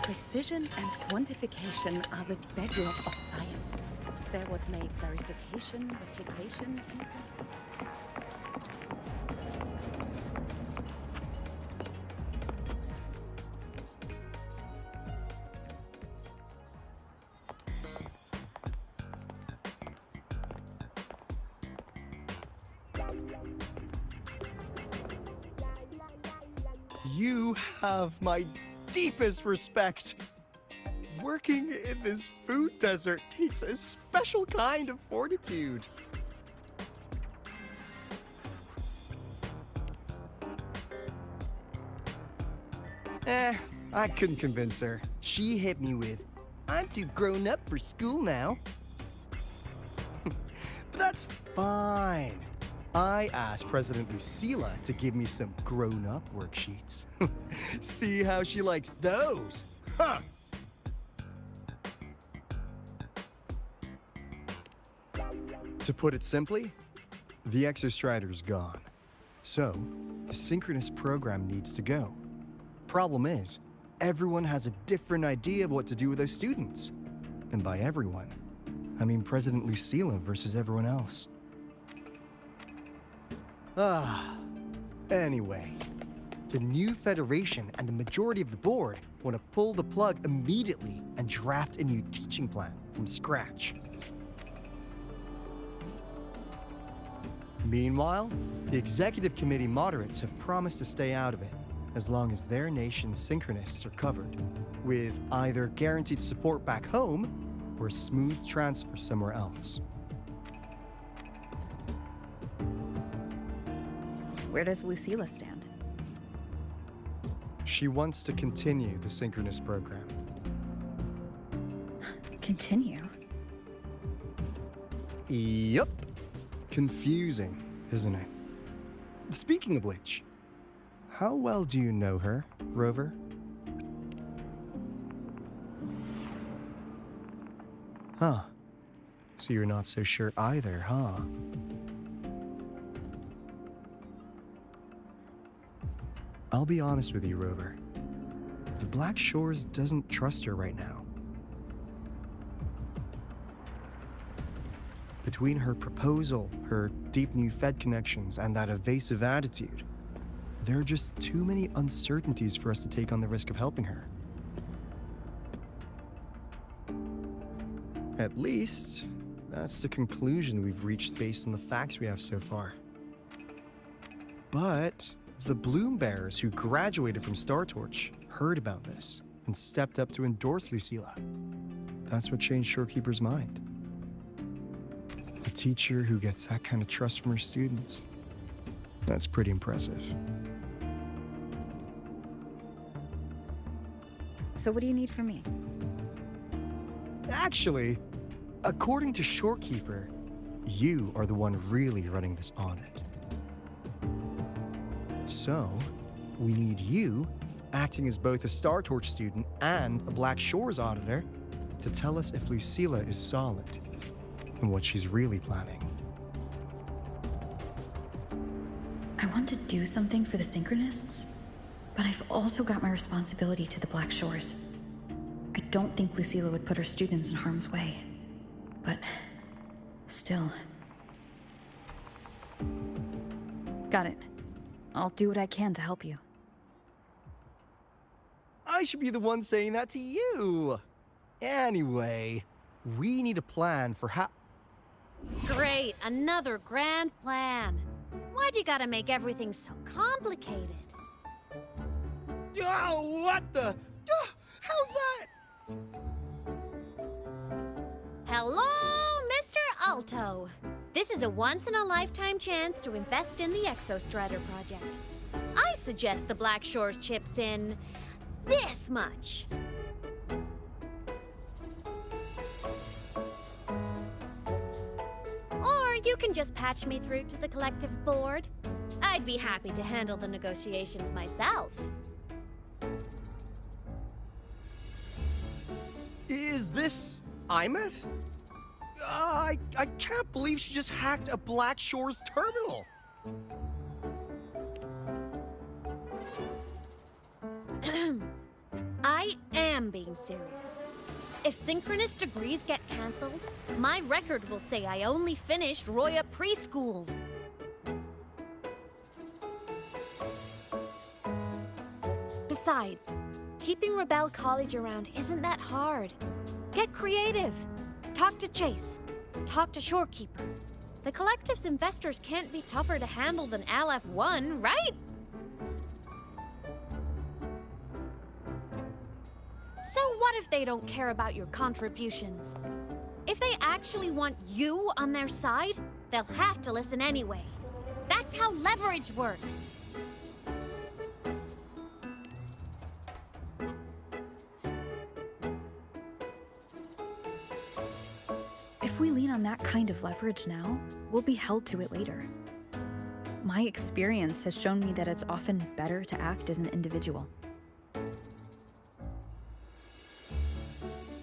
Precision and quantification are the bedrock of science. They're what make verification, replication, and... You have my deepest respect. Working in this food desert takes a special kind of fortitude. I couldn't convince her. She hit me with, "I'm too grown up for school now." But that's fine. I asked President Lucila to give me some grown-up worksheets. See how she likes those? Huh! To put it simply, the Exostrider's gone. So, the synchronous program needs to go. Problem is, everyone has a different idea of what to do with those students. And by everyone, I mean President Lucila versus everyone else. Anyway, the new Federation and the majority of the board want to pull the plug immediately and draft a new teaching plan from scratch. Meanwhile, the executive committee moderates have promised to stay out of it as long as their nation's synchronists are covered, with either guaranteed support back home or a smooth transfer somewhere else. Where does Lucila stand? She wants to continue the synchronous program. Continue? Yup. Confusing, isn't it? Speaking of which, how well do you know her, Rover? Huh. So you're not so sure either, huh? I'll be honest with you, Rover. The Black Shores doesn't trust her right now. Between her proposal, her deep new Fed connections, and that evasive attitude, there are just too many uncertainties for us to take on the risk of helping her. At least, that's the conclusion we've reached based on the facts we have so far. But the Bloom Bearers who graduated from Star Torch heard about this and stepped up to endorse Lucila. That's what changed Shorekeeper's mind. A teacher who gets that kind of trust from her students. That's pretty impressive. So what do you need from me? Actually, according to Shorekeeper, you are the one really running this audit. So, we need you, acting as both a Star Torch student and a Black Shores auditor, to tell us if Lucila is solid and what she's really planning. I want to do something for the Synchronists, but I've also got my responsibility to the Black Shores. I don't think Lucila would put her students in harm's way, but still. Got it. I'll do what I can to help you. I should be the one saying that to you. Anyway, we need a plan for how... Great, another grand plan. Why'd you gotta make everything so complicated? Oh, what the... how's that? Hello, Mr. Alto. This is a once-in-a-lifetime chance to invest in the Exostrider project. I suggest the Black Shores chips in this much. Or you can just patch me through to the collective board. I'd be happy to handle the negotiations myself. Is this Imeth? I can't believe she just hacked a Black Shores terminal. I am am being serious. If synchronous degrees get cancelled, my record will say I only finished Roya Preschool. Besides, keeping Rebel College around isn't that hard. Get creative. Talk to Chase. Talk to Shorekeeper. The Collective's investors can't be tougher to handle than LF1, right? So what if they don't care about your contributions? If they actually want you on their side, they'll have to listen anyway. That's how leverage works. If we lean on that kind of leverage now, we'll be held to it later. My experience has shown me that it's often better to act as an individual.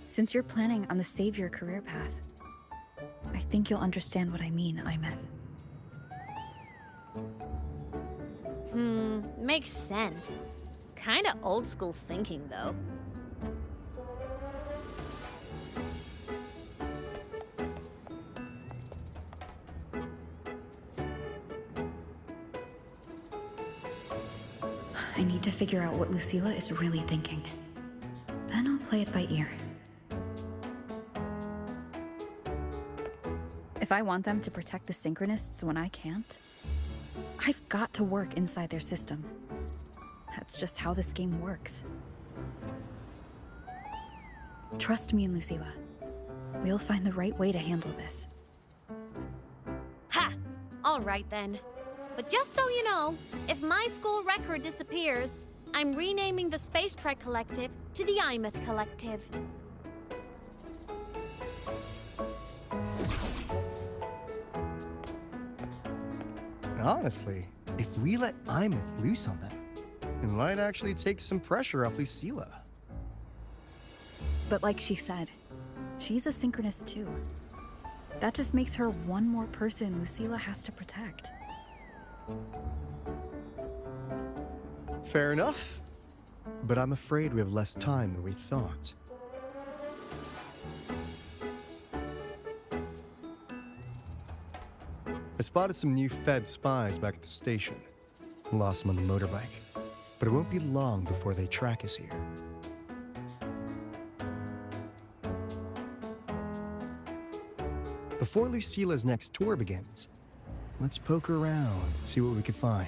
Since you're planning on the savior career path, I think you'll understand what I mean, Imeth. Makes sense. Kinda old school thinking, though. I need to figure out what Lucilla is really thinking. Then I'll play it by ear. If I want them to protect the Synchronists when I can't, I've got to work inside their system. That's just how this game works. Trust me and Lucilla. We'll find the right way to handle this. Ha! All right then. But just so you know, if my school record disappears, I'm renaming the Space Trek Collective to the Imeth Collective. Honestly, if we let Imeth loose on them, it might actually take some pressure off Lucilla. But like she said, she's a Synchronist too. That just makes her one more person Lucilla has to protect. Fair enough. But I'm afraid we have less time than we thought. I spotted some new Fed spies back at the station. Lost them on the motorbike. But it won't be long before they track us here. Before Lucila's next tour begins, let's poke around, see what we can find.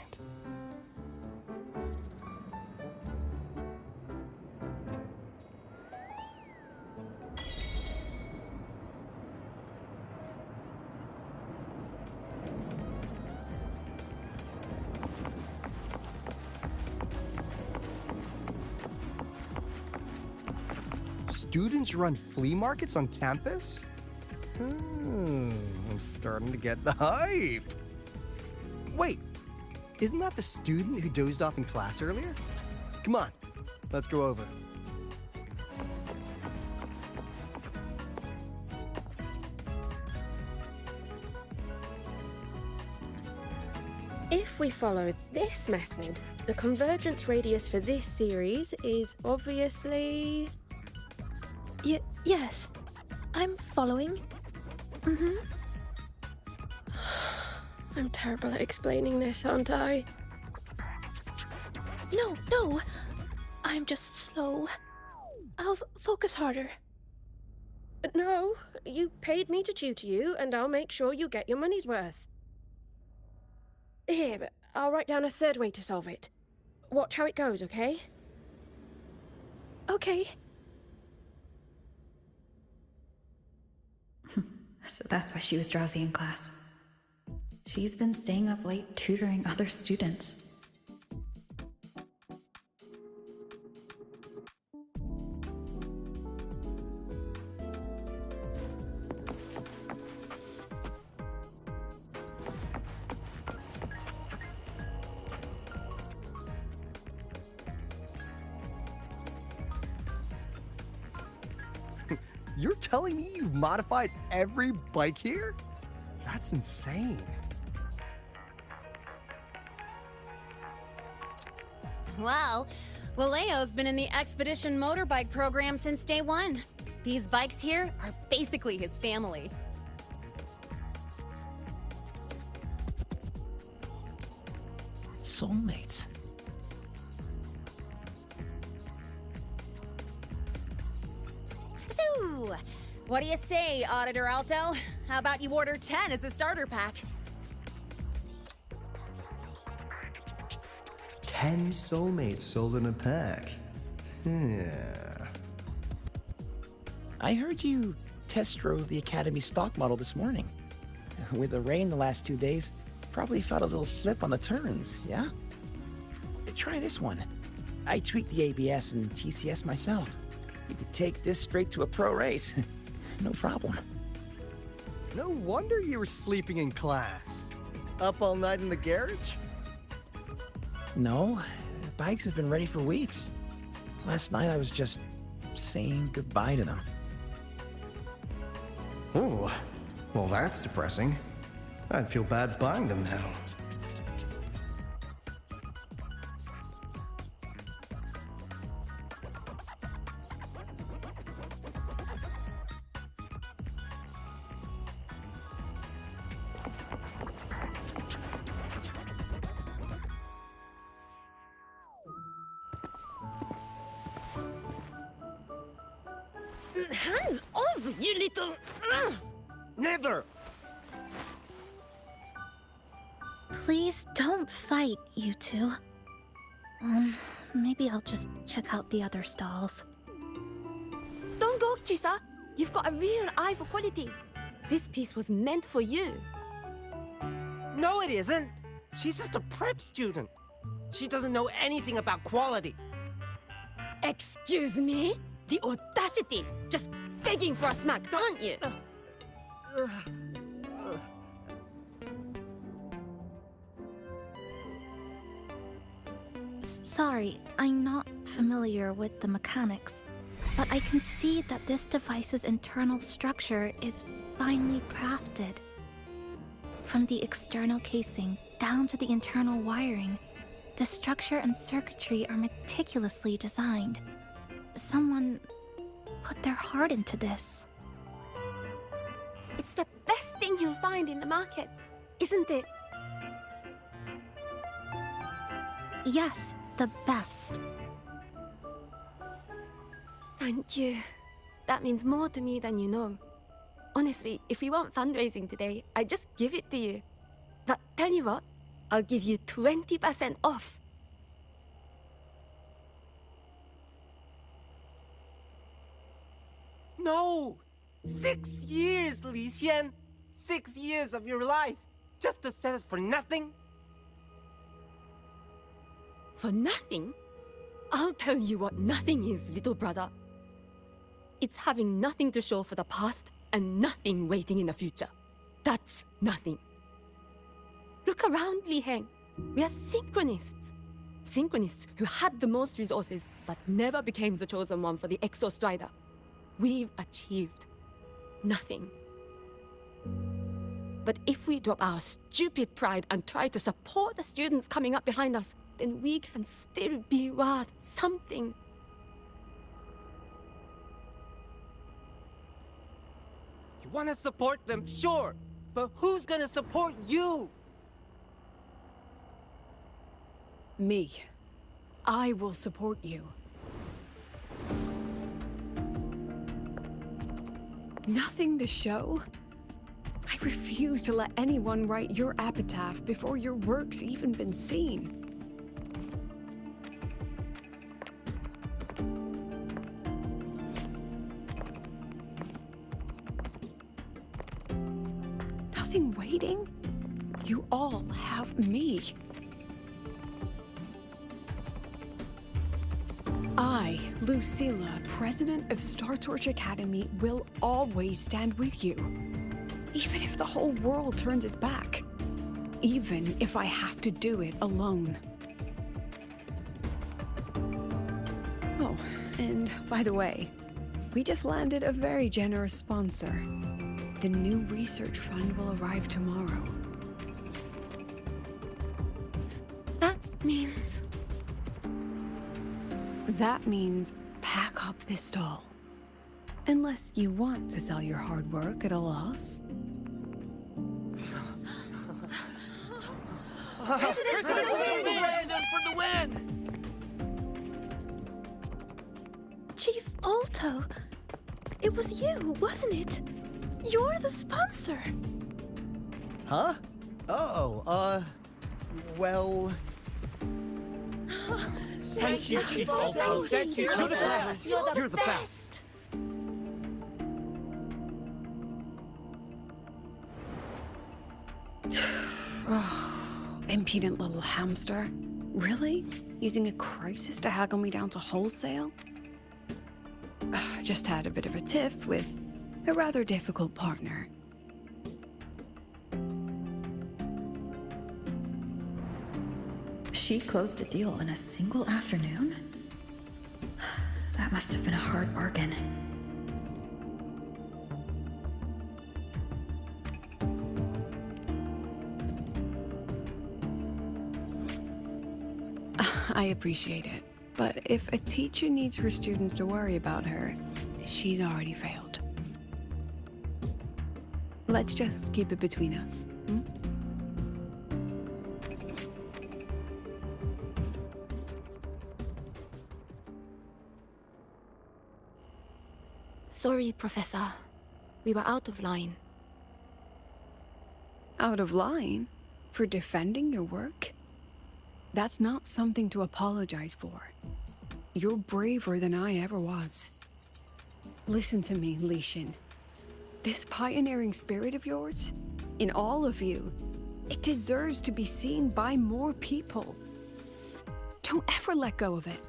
Students run flea markets on campus? I'm starting to get the hype. Wait, isn't that the student who dozed off in class earlier? Come on, let's go over. If we follow this method, the convergence radius for this series is obviously... Yes. I'm following. I'm terrible at explaining this, aren't I? No. I'm just slow. I'll focus harder. No, you paid me to tutor you, and I'll make sure you get your money's worth. Here, but I'll write down a third way to solve it. Watch how it goes, okay? Okay. So that's why she was drowsy in class. She's been staying up late tutoring other students. You're telling me you've modified every bike here? That's insane. Well, Well, Leo's been in the Expedition motorbike program since day one. These bikes here are basically his family. Soulmates. So, what do you say, Auditor Alto? How about you order 10 as a starter pack? 10 soulmates sold in a pack. Yeah. I heard you test drove the Academy stock model this morning. With the rain the last 2 days, probably felt a little slip on the turns, yeah? Try this one. I tweaked the ABS and TCS myself. You could take this straight to a pro race. No problem. No wonder you were sleeping in class. Up all night in the garage? No, the bikes have been ready for weeks. Last night I was just saying goodbye to them. Oh, well that's depressing. I'd feel bad buying them now. Hands off, you little... Never! Please don't fight, you two. Maybe I'll just check out the other stalls. Don't go, Chisa. You've got a real eye for quality. This piece was meant for you. No, it isn't. She's just a prep student. She doesn't know anything about quality. Excuse me? The audacity! Just begging for a smack, aren't you? Sorry, I'm not familiar with the mechanics, but I can see that this device's internal structure is finely crafted. From the external casing down to the internal wiring, the structure and circuitry are meticulously designed. Someone put their heart into this. It's the best thing you'll find in the market, isn't it? Yes, the best. Thank you. That means more to me than you know. Honestly, if we want fundraising today, I'd just give it to you. But tell you what, I'll give you 20% off. No! 6 years, Li Xian! 6 years of your life! Just to sell it for nothing? For nothing? I'll tell you what nothing is, little brother. It's having nothing to show for the past and nothing waiting in the future. That's nothing. Look around, Li Heng. We are synchronists. Synchronists who had the most resources but never became the chosen one for the Exo Strider. We've achieved nothing. But if we drop our stupid pride and try to support the students coming up behind us, then we can still be worth something. You want to support them, sure. But who's gonna support you? Me. I will support you. Nothing to show? I refuse to let anyone write your epitaph before your work's even been seen. Nothing waiting? You all have me. I, Lucilla, president of Star Torch Academy, will always stand with you. Even if the whole world turns its back. Even if I have to do it alone. Oh, and by the way, we just landed a very generous sponsor. The new research fund will arrive tomorrow. That means... That means pack up this stall. Unless you want to sell your hard work at a loss. President for the win! Chief Alto, it was you, wasn't it? You're the sponsor. Huh? Oh, well... Thank you, Chief Alto. Thank you. You're the best. You're the best. Impudent little hamster. Really? Using a crisis to haggle me down to wholesale? Just had a bit of a tiff with a rather difficult partner. She closed a deal in a single afternoon? That must have been a hard bargain. I appreciate it, but if a teacher needs her students to worry about her, she's already failed. Let's just keep it between us, hmm? Sorry, Professor. We were out of line. Out of line? For defending your work? That's not something to apologize for. You're braver than I ever was. Listen to me, Li Xin. This pioneering spirit of yours, in all of you, it deserves to be seen by more people. Don't ever let go of it.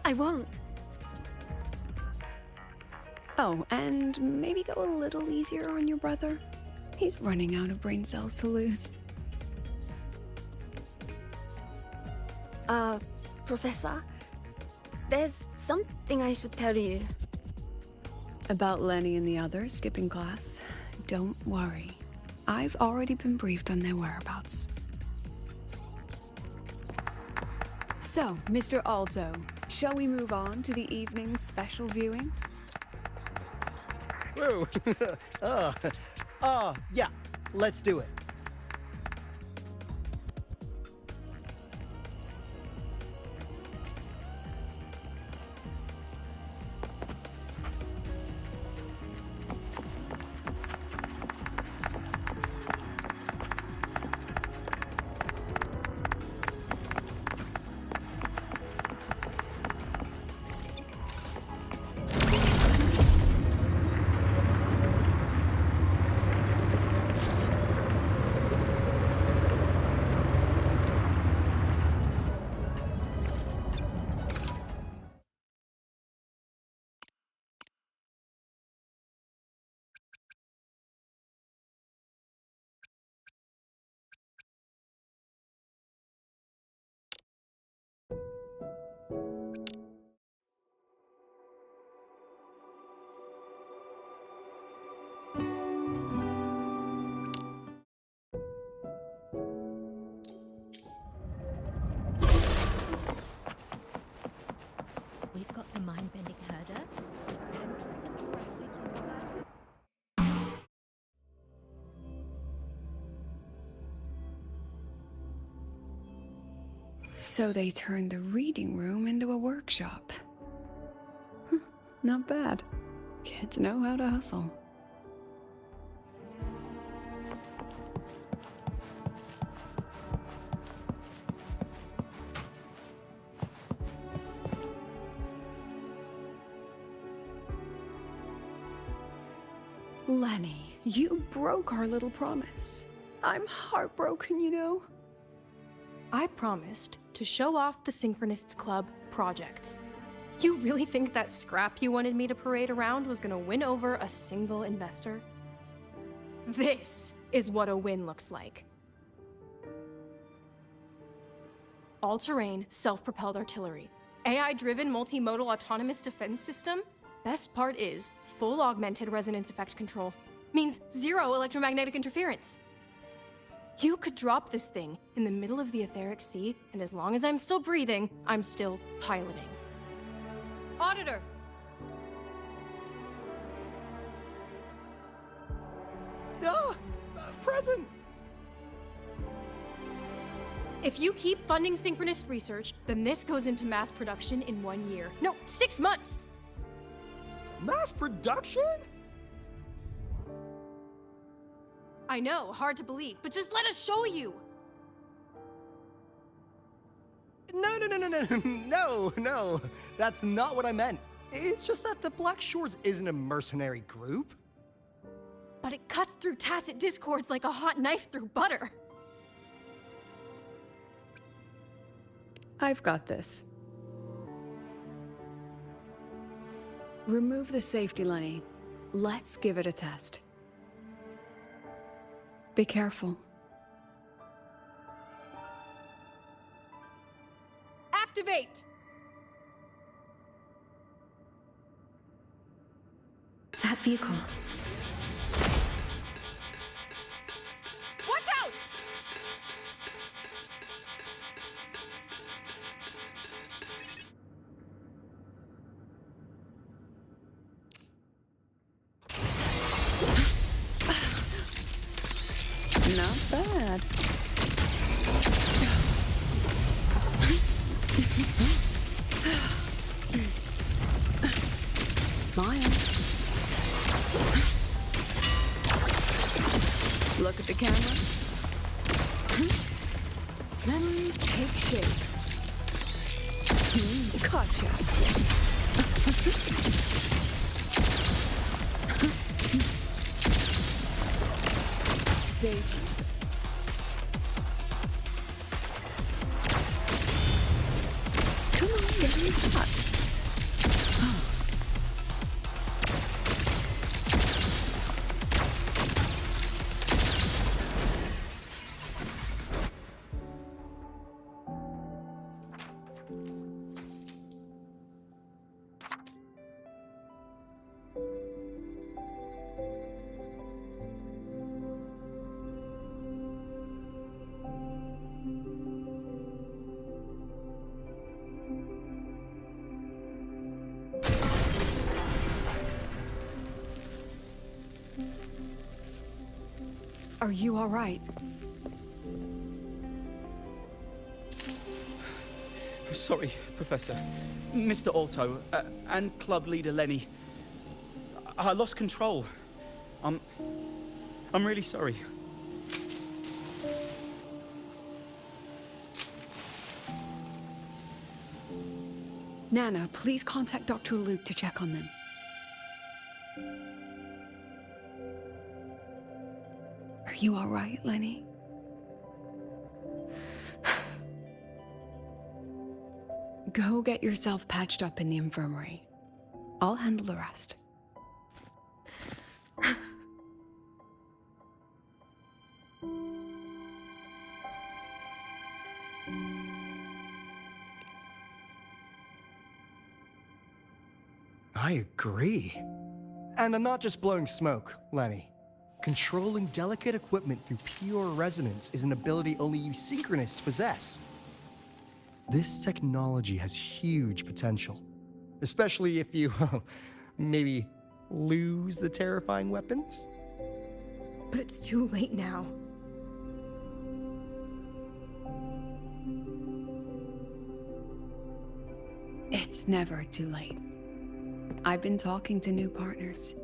I won't. Oh, and maybe go a little easier on your brother. He's running out of brain cells to lose. Professor, there's something I should tell you. About Lenny and the others skipping class? Don't worry. I've already been briefed on their whereabouts. So, Mr. Alto, shall we move on to the evening's special viewing? Whoa. Yeah, let's do it. We've got the mind-bending herder, eccentric traffic So they turned the reading room into a workshop. Not bad. Kids know how to hustle. Lenny, you broke our little promise. I'm heartbroken, you know. I promised to show off the Synchronists Club projects. You really think that scrap you wanted me to parade around was gonna win over a single investor? This is what a win looks like. All-terrain, self-propelled artillery, AI-driven multimodal autonomous defense system, Best part is, full augmented resonance effect control. Means zero electromagnetic interference. You could drop this thing in the middle of the etheric sea, and as long as I'm still breathing, I'm still piloting. Auditor! Ah! Present! If you keep funding synchronous research, then this goes into mass production in 1 year. No, 6 months! Mass production? I know, hard to believe, but just let us show you! No. That's not what I meant. It's just that the Black Shores isn't a mercenary group. But it cuts through tacit discords like a hot knife through butter. I've got this. Remove the safety, Lenny. Let's give it a test. Be careful. Activate! That vehicle. Watch out! Not bad. Smile. Look at the camera. Memories take shape. Gotcha. Sage. Come on, get me hot. Are you all right? Sorry, Professor. Mr. Alto, and club leader Lenny. I lost control. I'm really sorry. Nana, please contact Dr. Luke to check on them. Are you all right, Lenny? Go get yourself patched up in the infirmary. I'll handle the rest. I agree. And I'm not just blowing smoke, Lenny. Controlling delicate equipment through pure resonance is an ability only you synchronists possess. This technology has huge potential, especially if you, maybe lose the terrifying weapons? But it's too late now. It's never too late. I've been talking to new partners.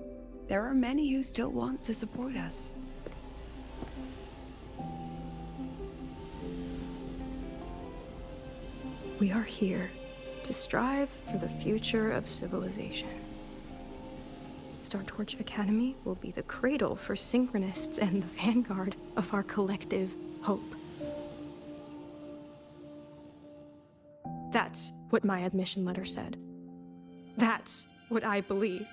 There are many who still want to support us. We are here to strive for the future of civilization. Star Torch Academy will be the cradle for synchronists and the vanguard of our collective hope. That's what my admission letter said. That's what I believed.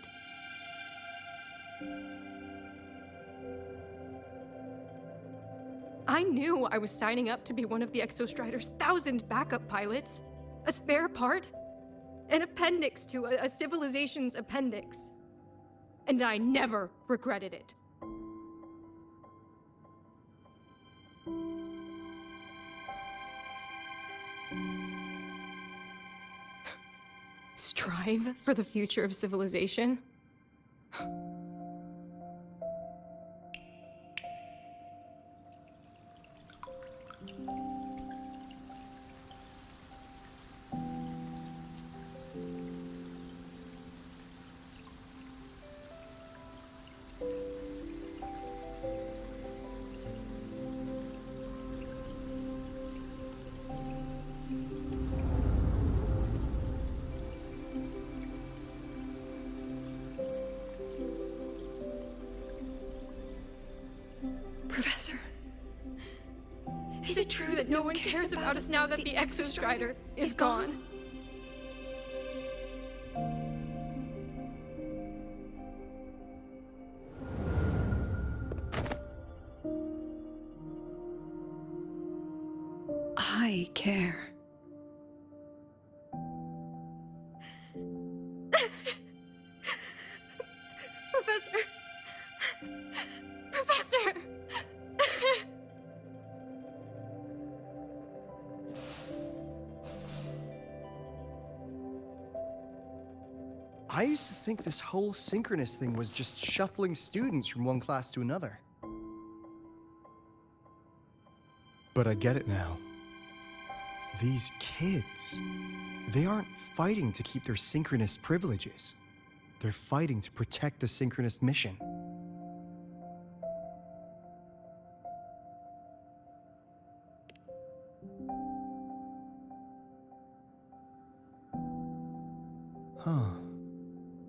I knew I was signing up to be one of the Exostrider's 1,000 backup pilots. A spare part. An appendix to a civilization's appendix. And I never regretted it. Strive for the future of civilization? Professor, is it true that no one cares about us now that the Exostrider is gone? I care. Professor! Professor! I used to think this whole synchronous thing was just shuffling students from one class to another. But I get it now. These kids, they aren't fighting to keep their synchronous privileges. They're fighting to protect the synchronous mission. Huh.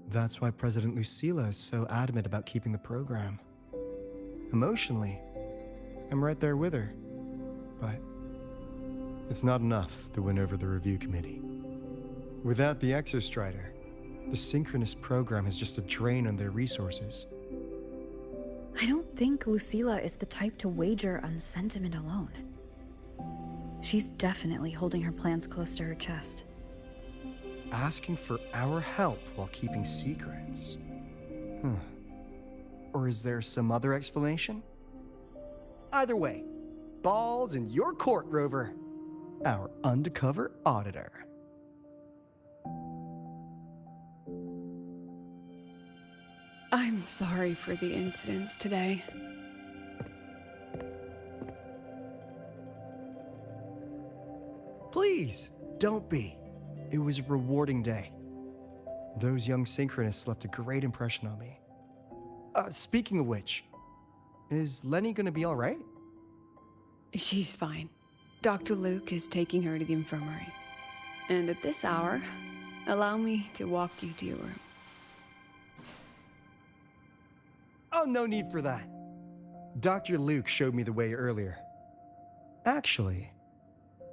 That's why President Lucilla is so adamant about keeping the program. Emotionally, I'm right there with her. But it's not enough to win over the review committee. Without the Exostrider, the synchronous program is just a drain on their resources. I don't think Lucilla is the type to wager on sentiment alone. She's definitely holding her plans close to her chest. Asking for our help while keeping secrets. Or is there some other explanation? Either way, ball's in your court, Rover. Our undercover auditor. I'm sorry for the incidents today. Please, don't be. It was a rewarding day. Those young synchronists left a great impression on me. Speaking of which, is Lenny gonna be all right? She's fine. Dr. Luke is taking her to the infirmary. And at this hour, allow me to walk you to your room. Oh, no need for that. Dr. Luke showed me the way earlier. Actually,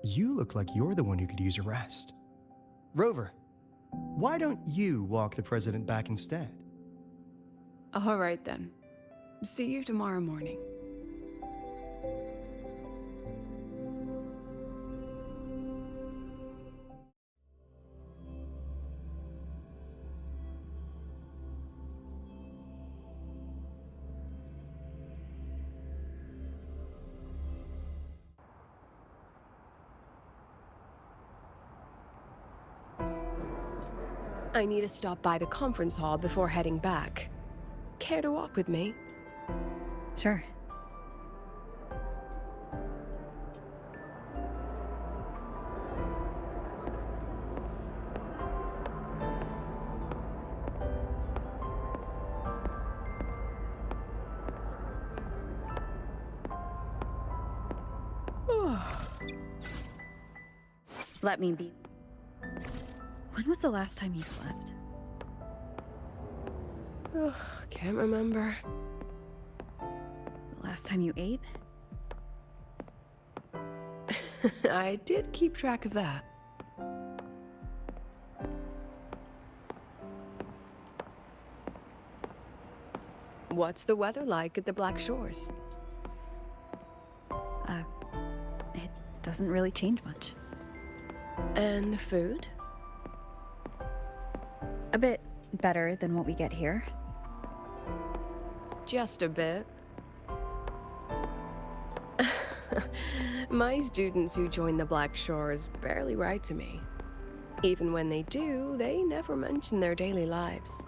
you look like you're the one who could use a rest. Rover, why don't you walk the president back instead? All right then. See you tomorrow morning. I need to stop by the conference hall before heading back. Care to walk with me? Sure. Let me be. When was the last time you slept? Ugh, can't remember. The last time you ate? I did keep track of that. What's the weather like at the Black Shores? It doesn't really change much. And the food? A bit better than what we get here. Just a bit. My students who join the Black Shores barely write to me. Even when they do, they never mention their daily lives.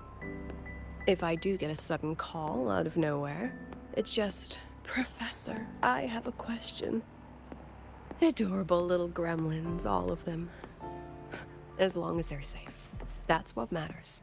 If I do get a sudden call out of nowhere, it's just, Professor, I have a question. Adorable little gremlins, all of them. As long as they're safe. That's what matters.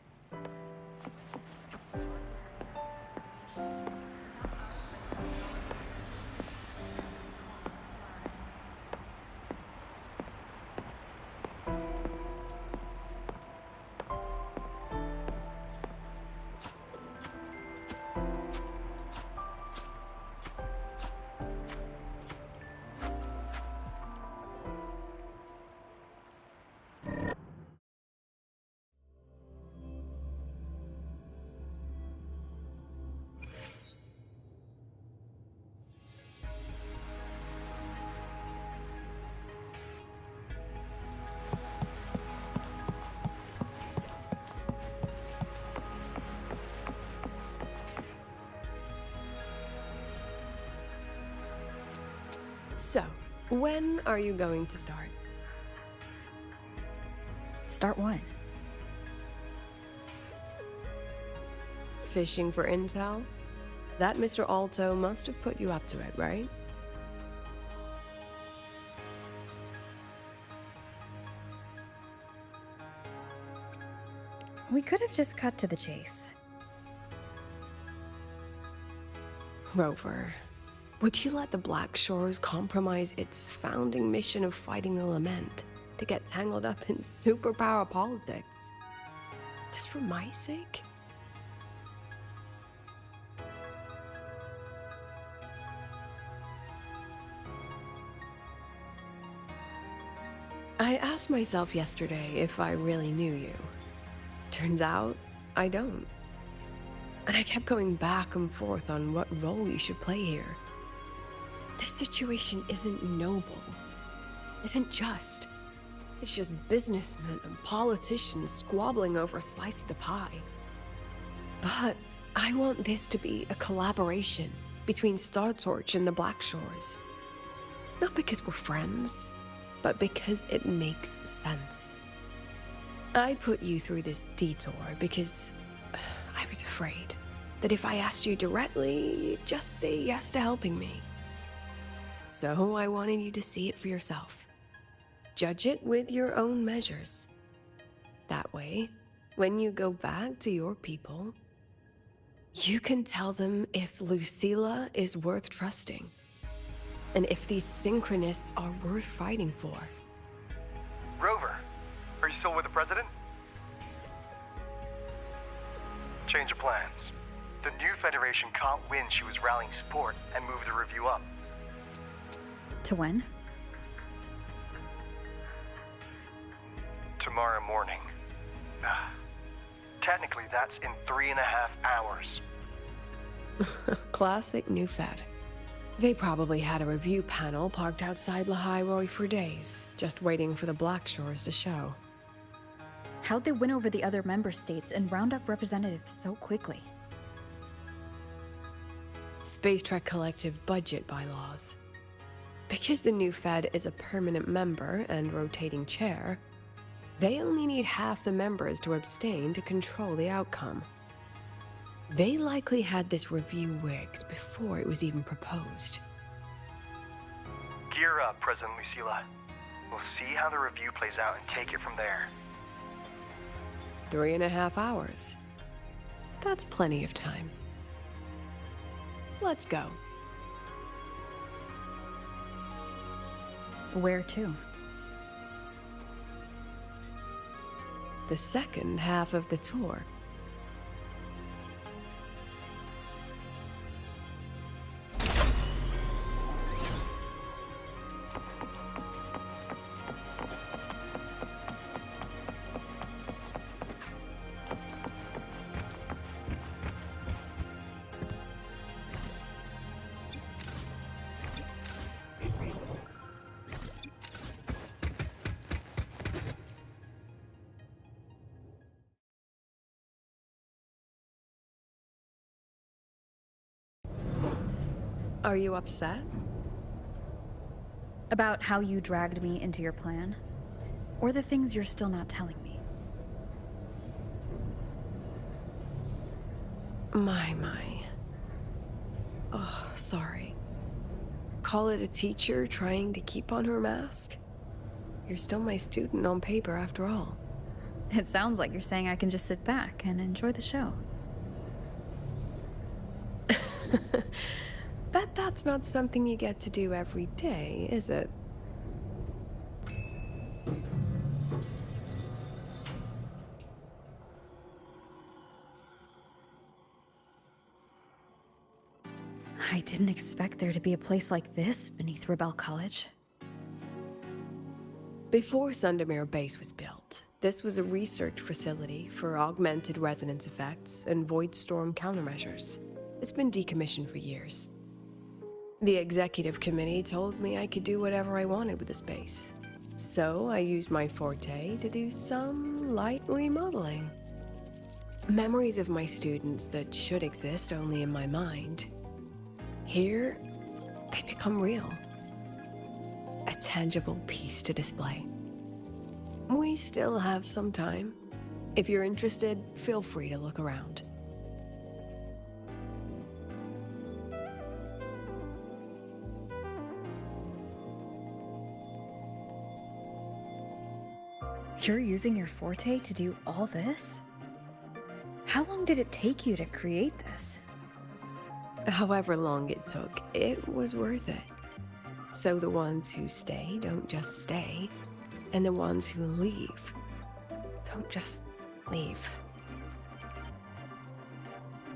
So, when are you going to start? Start what? Fishing for intel? That Mr. Alto must have put you up to it, right? We could have just cut to the chase. Rover, would you let the Black Shores compromise its founding mission of fighting the Lament to get tangled up in superpower politics? Just for my sake? I asked myself yesterday if I really knew you. Turns out, I don't. And I kept going back and forth on what role you should play here. This situation isn't noble, isn't just. It's just businessmen and politicians squabbling over a slice of the pie. But I want this to be a collaboration between Star Torch and the Black Shores. Not because we're friends, but because it makes sense. I put you through this detour because I was afraid that if I asked you directly, you'd just say yes to helping me. So I wanted you to see it for yourself. Judge it with your own measures. That way, when you go back to your people, you can tell them if Lucilla is worth trusting, and if these synchronists are worth fighting for. Rover, are you still with the president? Change of plans. The new Federation can't win. She was rallying support and moved the review up. To when? Tomorrow morning. Technically, that's in 3.5 hours. Classic New Fed. They probably had a review panel parked outside Lahai for days, just waiting for the Black Shores to show. How'd they win over the other member states and round up representatives so quickly? Space Trek Collective budget bylaws. Because the new Fed is a permanent member and rotating chair, they only need half the members to abstain to control the outcome. They likely had this review rigged before it was even proposed. Gear up, President Lucilla. We'll see how the review plays out and take it from there. 3.5 hours. That's plenty of time. Let's go. Where to? The second half of the tour. Are you upset? About how you dragged me into your plan? Or the things you're still not telling me? My. Oh, sorry. Call it a teacher trying to keep on her mask? You're still my student on paper after all. It sounds like you're saying I can just sit back and enjoy the show. Bet that's not something you get to do every day, is it? I didn't expect there to be a place like this beneath Rebel College. Before Sundermere Base was built, this was a research facility for augmented resonance effects and void storm countermeasures. It's been decommissioned for years. The executive committee told me I could do whatever I wanted with the space. So I used my forte to do some light remodeling. Memories of my students that should exist only in my mind. Here, they become real. A tangible piece to display. We still have some time. If you're interested, feel free to look around. You're using your forte to do all this? How long did it take you to create this? However long it took, it was worth it. So the ones who stay don't just stay, and the ones who leave don't just leave.